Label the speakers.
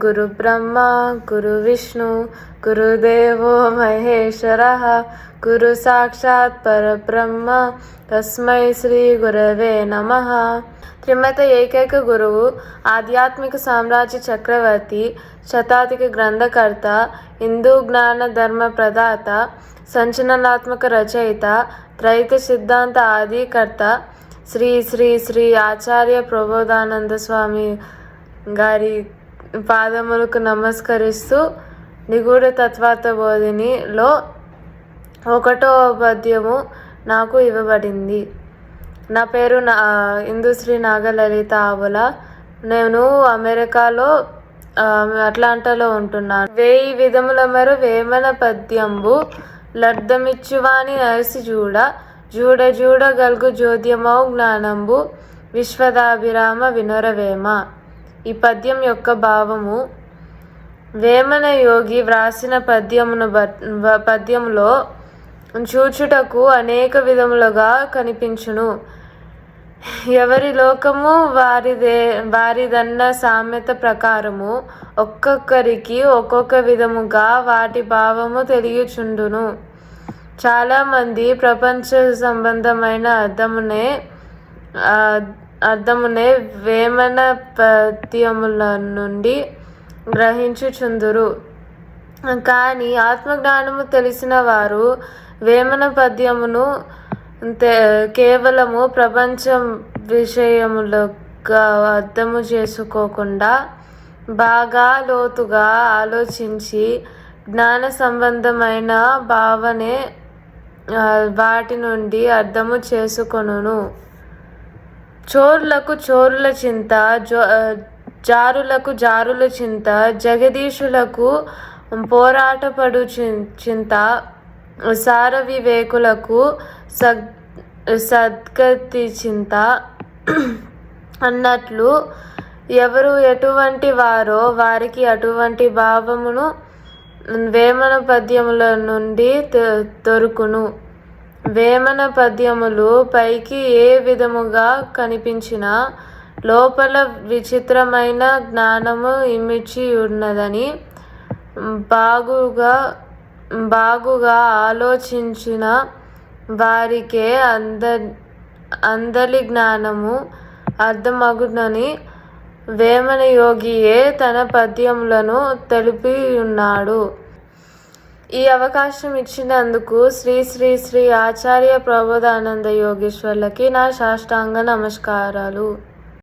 Speaker 1: గురు బ్రహ్మ గురు విష్ణు గురుదేవో మహేశ్వరః గురు సాక్షాత్ పరబ్రహ్మ తస్మై శ్రీ గురవే నమః. త్రిమత ఏకైక గురువు, ఆధ్యాత్మిక సామ్రాజ్య చక్రవర్తి, శతాధిక గ్రంథకర్త, హిందూ జ్ఞాన ధర్మ ప్రదాత, సంచలనాత్మక రచయిత, త్రైత సిద్ధాంత ఆదికర్త శ్రీ శ్రీ శ్రీ ఆచార్య ప్రబోధానంద స్వామి గారి పాదములకు నమస్కరిస్తూ నిగూఢ తత్వబోధినిలో 1వ పద్యము నాకు ఇవ్వబడింది. నా పేరు ఇందుశ్రీ నాగలలిత ఆవుల. నేను అమెరికాలో అట్లాంటాలో ఉంటున్నాను. 1000 విధముల మెరు వేమన పద్యంబు లబ్ధమిచ్చువాని నరసి జూడ జూడ జూడ గల్గు జ్యోద్యమౌ జ్ఞానంబు విశ్వదాభిరామ వినురవేమ. ఈ పద్యం యొక్క భావము: వేమన యోగి వ్రాసిన పద్యములో చూచుటకు అనేక విధములుగా కనిపించును. ఎవరి లోకము వారిదన్న సామెత ప్రకారము ఒక్కొక్కరికి ఒక్కొక్క విధముగా వాటి భావము తెలియచుండును. చాలామంది ప్రపంచ సంబంధమైన అర్థమునే వేమన పద్యముల నుండి గ్రహించుచుందురు. కానీ ఆత్మజ్ఞానము తెలిసిన వారు వేమన పద్యమును కేవలము ప్రపంచం విషయములుగా అర్థము చేసుకోకుండా బాగా లోతుగా ఆలోచించి జ్ఞాన సంబంధమైన భావనే వాటి నుండి అర్థము చేసుకొనును. చోరులకు చోరుల చింత, జారులకు జారుల చింత, జగదీశులకు పోరాటపడు చింత, సార వివేకులకు సద్గతి చింత అన్నట్లు ఎవరు ఎటువంటి వారో వారికి అటువంటి భావమును వేమన పద్యముల నుండి దొరుకును. వేమన పద్యములు పైకి ఏ విధముగా కనిపించినా లోపల విచిత్రమైన జ్ఞానము ఇమిడ్చి ఉన్నదని బాగుగా ఆలోచించిన వారికే అందలి జ్ఞానము అర్థమగునని వేమన యోగియే తన పద్యములను తెలిపి ఉన్నాడు. ఈ అవకాశం ఇచ్చినందుకు శ్రీ శ్రీ శ్రీ ఆచార్య ప్రబోధానంద యోగేశ్వర్లకి నా సాష్టాంగ నమస్కారాలు.